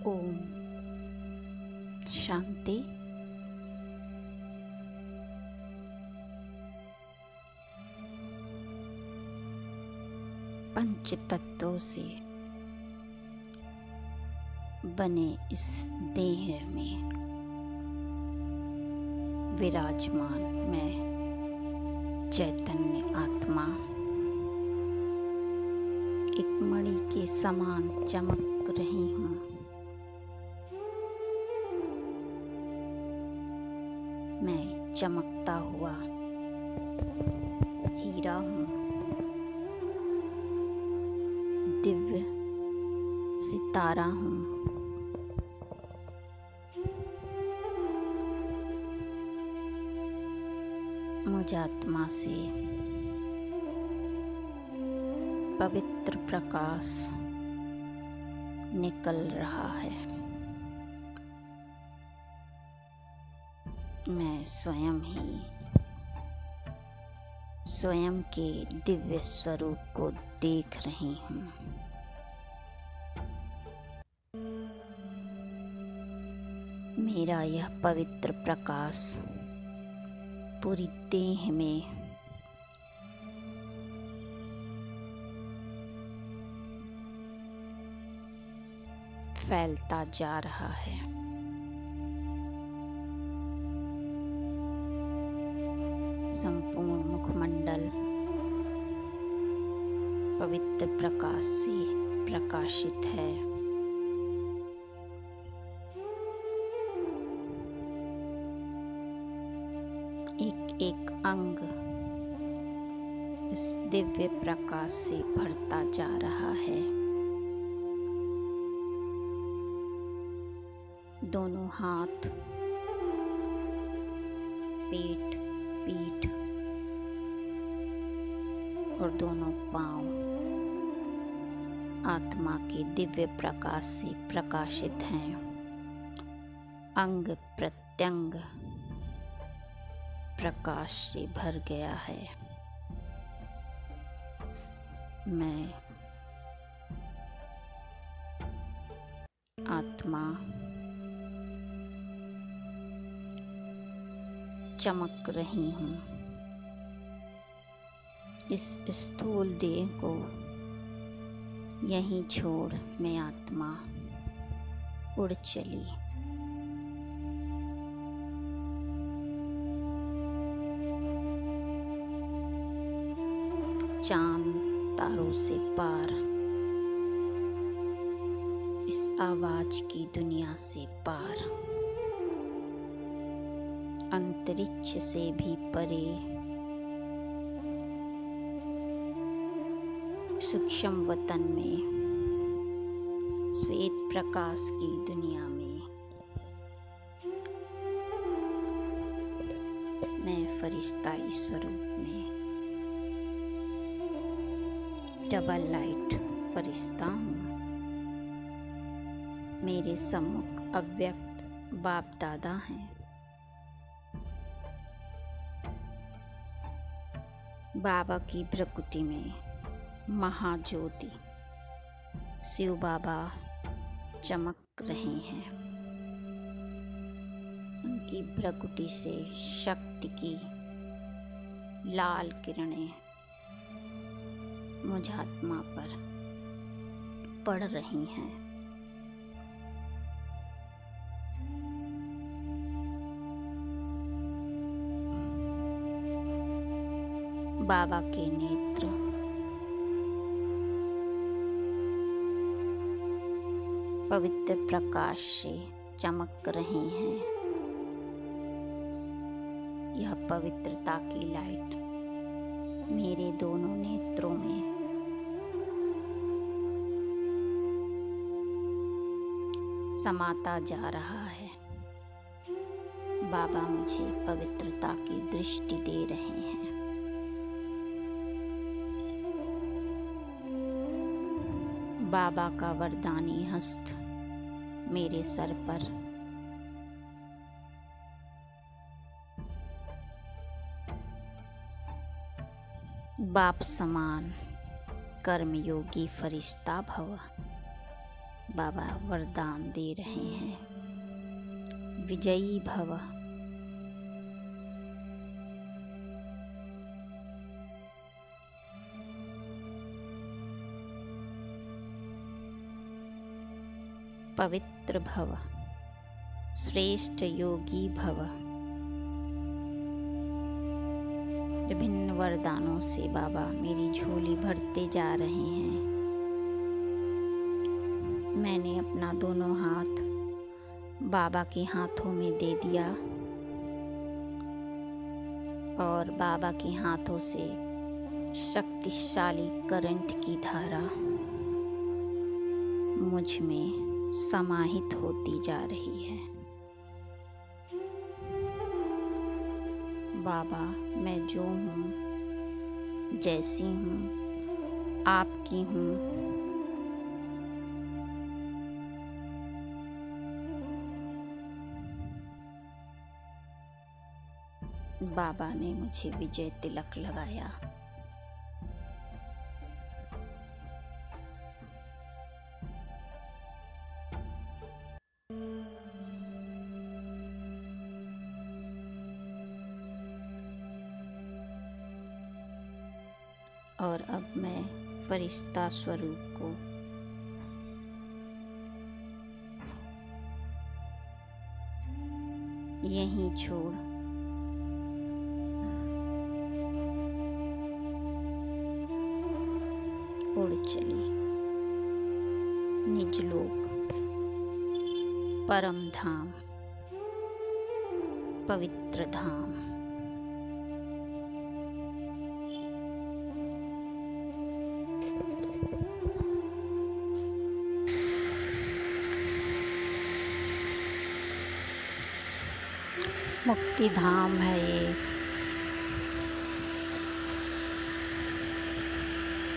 ओम शांति। पंच तत्वों से बने इस देह में विराजमान मैं चैतन्य आत्मा एक मणि के समान चमक रही हूँ। मैं चमकता हुआ हीरा हूँ, दिव्य सितारा हूँ। मुझ आत्मा से पवित्र प्रकाश निकल रहा है। मैं स्वयं ही स्वयं के दिव्य स्वरूप को देख रही हूँ। मेरा यह पवित्र प्रकाश पूरी देह में फैलता जा रहा है। संपूर्ण मुखमंडल पवित्र प्रकाश से प्रकाशित है। एक एक अंग इस दिव्य प्रकाश से भरता जा रहा है। दोनों हाथ, पेट, पीठ और दोनों पांव आत्मा के दिव्य प्रकाश से प्रकाशित हैं। अंग प्रत्यंग प्रकाश से भर गया है। मैं आत्मा चमक रही हूँ। इस स्थूल देह को यहीं छोड़ मैं आत्मा उड़ चली। चांद तारों से पार, इस आवाज की दुनिया से पार, अंतरिक्ष से भी परे, सूक्ष्म वतन में, श्वेत प्रकाश की दुनिया में मैं फरिश्ताई स्वरूप में डबल लाइट फरिश्ता हूँ। मेरे सम्मुख अव्यक्त बाप दादा हैं। बाबा की प्रकृति में महाज्योति शिव बाबा चमक रहे हैं। उनकी प्रकृति से शक्ति की लाल किरणें मुझ आत्मा पर पड़ रही हैं। बाबा के नेत्र पवित्र प्रकाश से चमक रहे हैं। यह पवित्रता की लाइट मेरे दोनों नेत्रों में समाता जा रहा है। बाबा मुझे पवित्रता की दृष्टि दे रहे हैं। बाबा का वरदानी हस्त मेरे सर पर बाप समान कर्मयोगी फरिश्ता भव बाबा वरदान दे रहे हैं, विजयी भव। पवित्र भव, श्रेष्ठ योगी भव। विभिन्न वरदानों से बाबा मेरी झोली भरते जा रहे हैं। मैंने अपना दोनों हाथ बाबा के हाथों में दे दिया और बाबा के हाथों से शक्तिशाली करंट की धारा मुझ में समाहित होती जा रही है। बाबा, मैं जो हूँ, जैसी हूँ, आपकी हूँ। बाबा ने मुझे विजय तिलक लगाया। और अब मैं फरिश्ता स्वरूप को यहीं छोड़ उड़ चली निज लोक, परम धाम, पवित्र धाम। मुक्ति धाम है ये।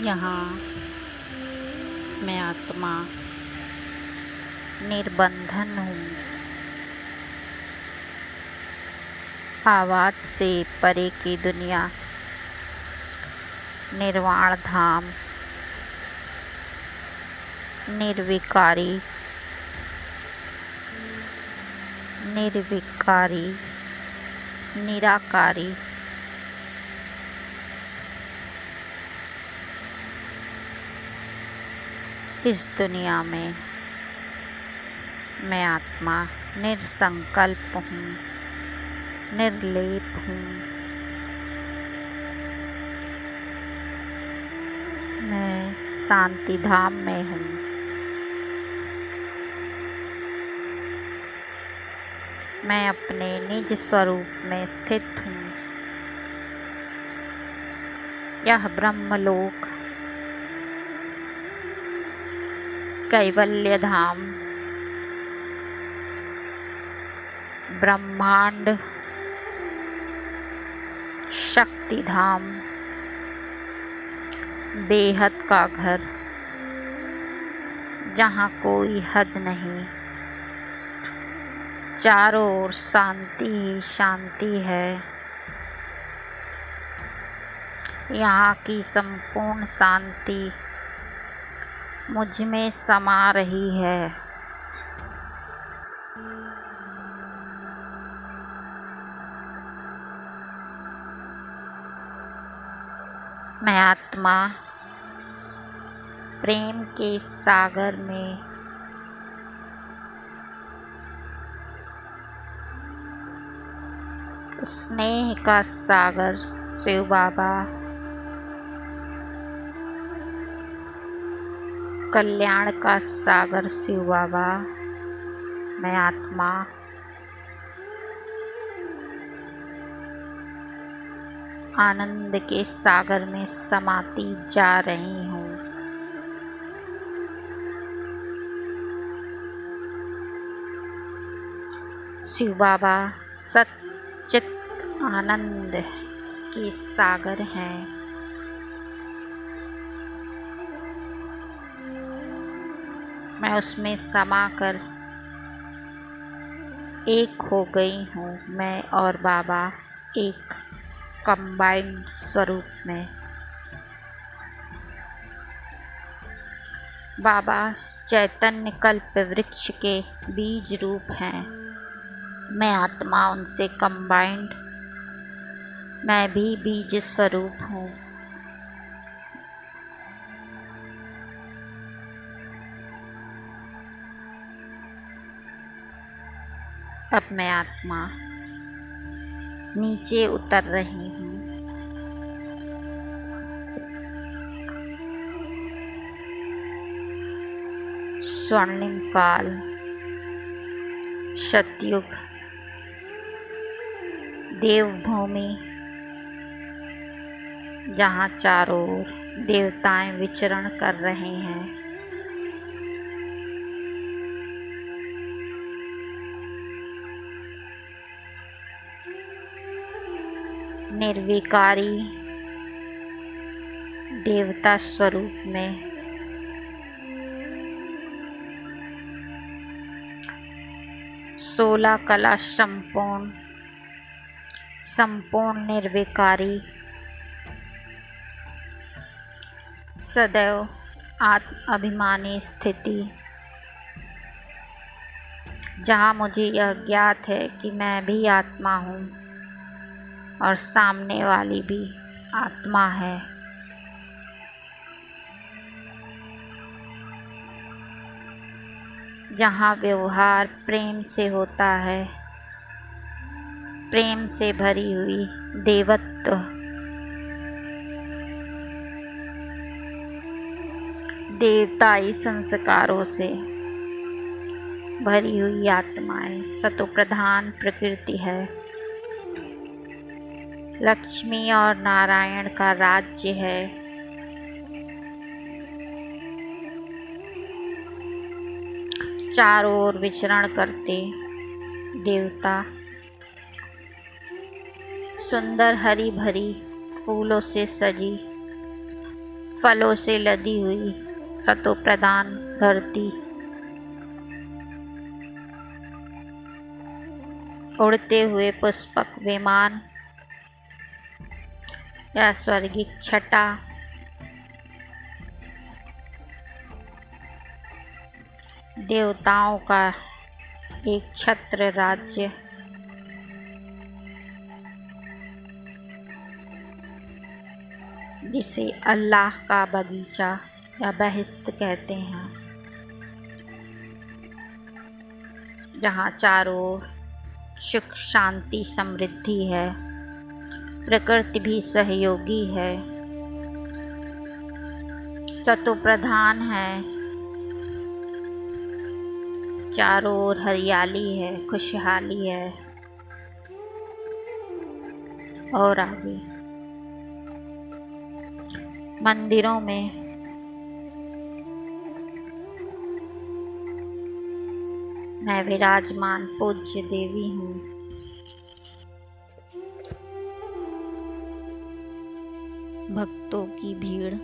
यहाँ मैं आत्मा निर्बंधन हूँ। आवाज से परे की दुनिया निर्वाण धाम, निर्विकारी, निर्विकारी, निराकारी, इस दुनिया में मैं आत्मा निरसंकल्प हूँ, निर्लेप हूँ। मैं शांति धाम में हूँ। मैं अपने निज स्वरूप में स्थित हूँ। यह ब्रह्मलोक, कैवल्य धाम, ब्रह्मांड, शक्ति धाम, बेहद का घर, जहाँ कोई हद नहीं, चारों ओर शांति ही शांति है। यहाँ की संपूर्ण शांति मुझ में समा रही है। मैं आत्मा प्रेम के सागर में स्नेह का सागर शिव बाबा, कल्याण का सागर शिव बाबा, मैं आत्मा आनंद के सागर में समाती जा रही हूँ। शिव बाबा सच्चित आनंद के सागर हैं। मैं उसमें समाकर एक हो गई हूँ। मैं और बाबा एक कंबाइंड स्वरूप में। बाबा चैतन्य कल्प वृक्ष के बीज रूप हैं। मैं आत्मा उनसे कंबाइंड, मैं भी बीज स्वरूप हूँ। अब मैं आत्मा नीचे उतर रही हूँ। स्वर्णिम काल, सतयुग, देवभूमि, जहाँ चारों ओर देवताएं विचरण कर रहे हैं। निर्विकारी देवता स्वरूप में सोलह कला संपूर्ण निर्विकारी, सदैव आत्म अभिमानी स्थिति, जहाँ मुझे यह ज्ञात है कि मैं भी आत्मा हूँ और सामने वाली भी आत्मा है। जहाँ व्यवहार प्रेम से होता है, प्रेम से भरी हुई देवत्व, देवताई संस्कारों से भरी हुई आत्माएं, सतो प्रधान प्रकृति है। लक्ष्मी और नारायण का राज्य है। चारों ओर विचरण करते देवता, सुंदर हरी भरी फूलों से सजी, फलों से लदी हुई सतो प्रधान धरती, उड़ते हुए पुष्पक विमान या स्वर्गिक छटा, देवताओं का एक छत्र राज्य, जिसे अल्लाह का बगीचा या बहिश्त कहते हैं, जहाँ चारों ओर सुख शांति समृद्धि है, प्रकृति भी सहयोगी है, सतो प्रधान है, चारों ओर हरियाली है, खुशहाली है। और आगे मंदिरों में मैं विराजमान पूज्य देवी हूँ। भक्तों की भीड़,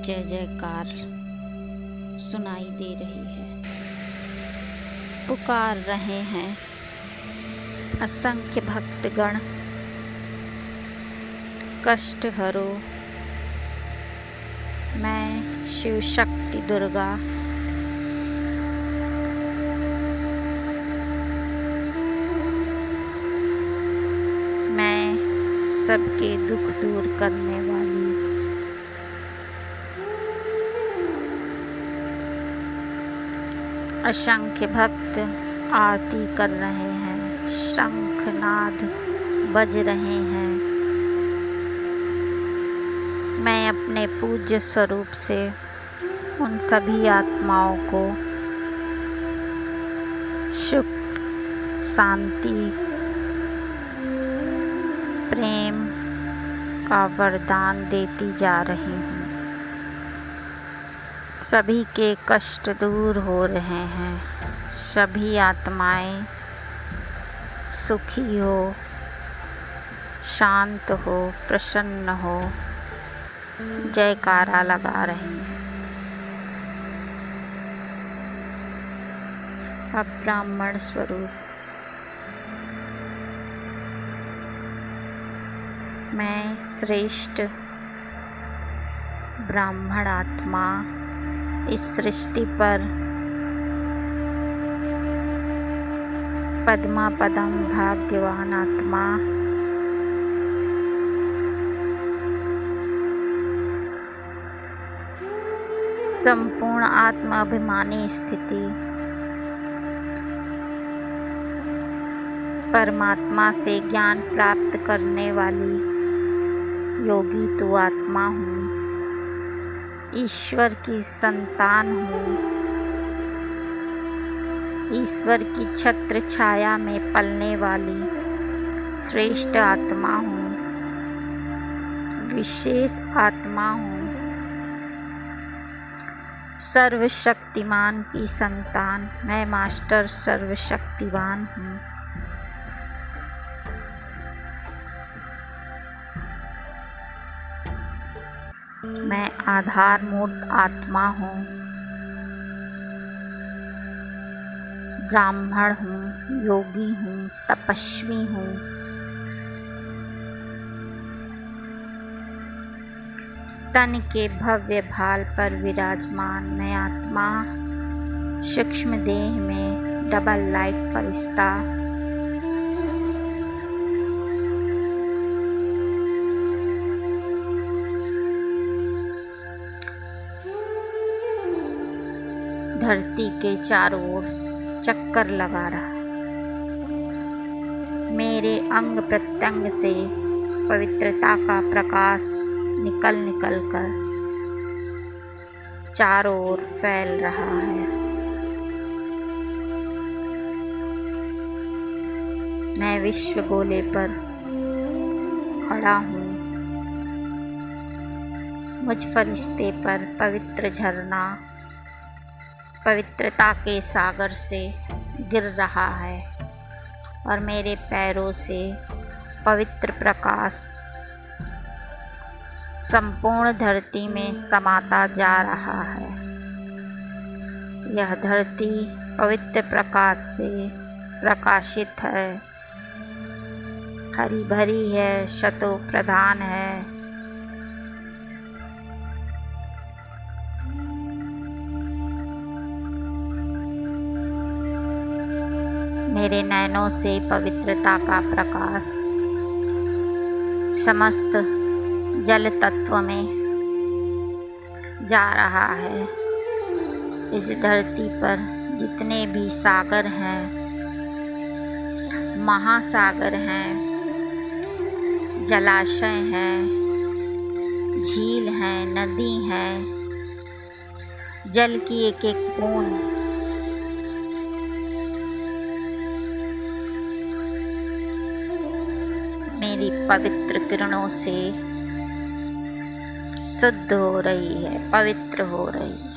जय जयकार सुनाई दे रही है। पुकार रहे हैं असंख्य भक्तगण, कष्ट हरो। मैं शिव शक्ति दुर्गा मैं सबके दुख दूर करने वाली असंख्य भक्त आरती कर रहे हैं, शंखनाद बज रहे हैं। मैं अपने पूज्य स्वरूप से उन सभी आत्माओं को सुख, शांति, प्रेम का वरदान देती जा रही हूँ। सभी के कष्ट दूर हो रहे हैं, सभी आत्माएं सुखी हो, शांत हो, प्रसन्न हो, जयकारा लगा रही हैं। अब ब्राह्मण स्वरूप मैं श्रेष्ठ ब्राह्मण आत्मा इस सृष्टि पर पद्मा पदम भाग्यवान आत्मा संपूर्ण आत्म अभिमानी स्थिति परमात्मा से ज्ञान प्राप्त करने वाली योगी तो आत्मा हूँ, ईश्वर की संतान हूँ, ईश्वर की छत्र छाया में पलने वाली श्रेष्ठ आत्मा हूँ, विशेष आत्मा हूँ, सर्वशक्तिमान की संतान। मैं मास्टर सर्वशक्तिवान हूँ। मैं आधार मूर्त आत्मा हूँ, ब्राह्मण हूँ, योगी हूँ, तपस्वी हूँ, तन के भव्य भाल पर विराजमान मैं आत्मा सूक्ष्म देह में डबल लाइट फरिश्ता धरती के चारों ओर चक्कर लगा रहा। मेरे अंग प्रत्यंग से पवित्रता का प्रकाश निकल कर चारों ओर फैल रहा है। मैं विश्व गोले पर खड़ा हूँ। मुझ फरिश्ते पर पवित्र झरना पवित्रता के सागर से गिर रहा है और मेरे पैरों से पवित्र प्रकाश संपूर्ण धरती में समाता जा रहा है। यह धरती पवित्र प्रकाश से प्रकाशित है, हरी भरी है, शतो प्रधान है। मेरे नैनों से पवित्रता का प्रकाश समस्त जल तत्व में जा रहा है। इस धरती पर जितने भी सागर हैं, महासागर हैं, जलाशय हैं, झील हैं, नदी हैं, जल की एक एक बूंद मेरी पवित्र किरणों से शुद्ध हो रही है, पवित्र हो रही है।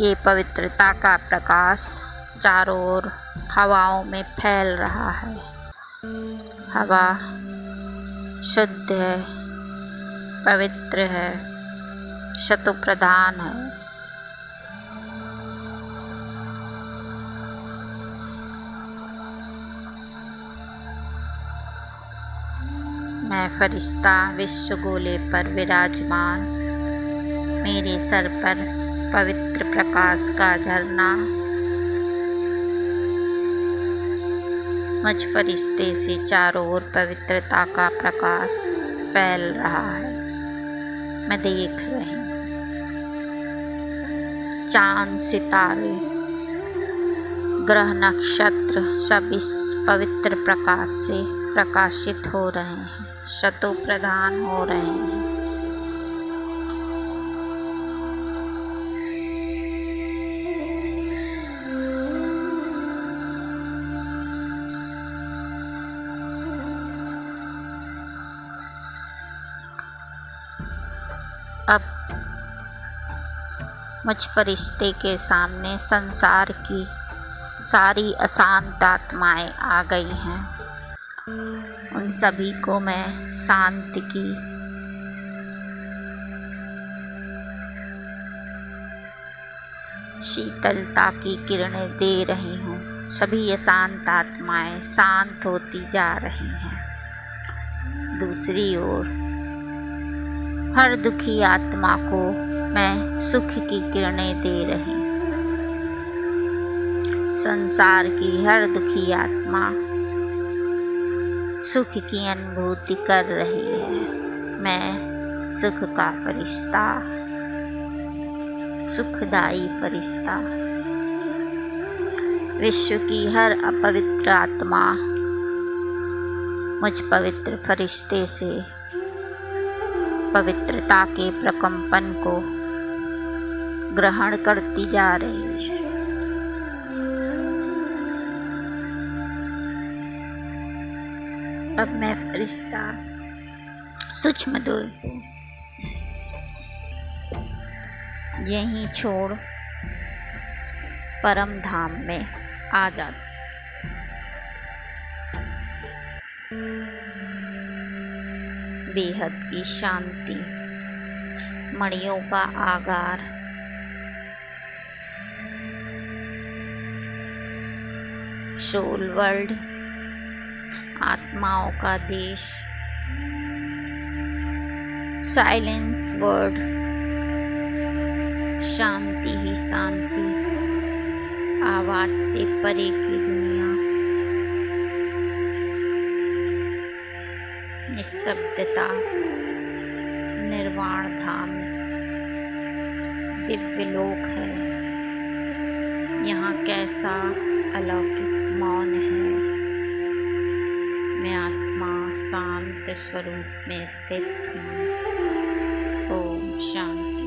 ये पवित्रता का प्रकाश चारों ओर हवाओं में फैल रहा है। हवा शुद्ध है, पवित्र है, शतो प्रधान है। मैं फरिश्ता विश्व गोले पर विराजमान, मेरे सर पर पवित्र प्रकाश का झरना मुझ फरिश्ते से चारों ओर पवित्रता का प्रकाश फैल रहा है। मैं देख रही हूँ चांद, सितारे, ग्रह, नक्षत्र सब इस पवित्र प्रकाश से प्रकाशित हो रहे हैं, शतो प्रधान हो रहे हैं। अब मुझ फरिश्ते के सामने संसार की सारी अशांत आत्माएं आ गई हैं। उन सभी को मैं शांति की शीतलता की किरणें दे रही हूँ। सभी अशांत आत्माएं शांत होती जा रही हैं। दूसरी ओर हर दुखी आत्मा को मैं सुख की किरणें दे रही हूँ। संसार की हर दुखी आत्मा सुख की अनुभूति कर रही है। मैं सुख का फरिश्ता, सुखदायी फरिश्ता। विश्व की हर अपवित्र आत्मा मुझ पवित्र फरिश्ते से पवित्रता के प्रकंपन को ग्रहण करती जा रही है। अब मैं फरिश्ता सूक्ष्म दूर को यहीं छोड़ परम धाम में आ जाता। बेहद की शांति, मणियों का आगार, सोल वर्ल्ड, आत्माओं का देश, साइलेंस वर्ड, शांति ही शांति, आवाज से परे की दुनिया, निःशब्दता, निर्वाण धाम, दिव्य लोक है। यहाँ कैसा अलौकिक मौन है। मैं आत्मा शांत स्वरूप में स्थित हूँ। ओम शांति।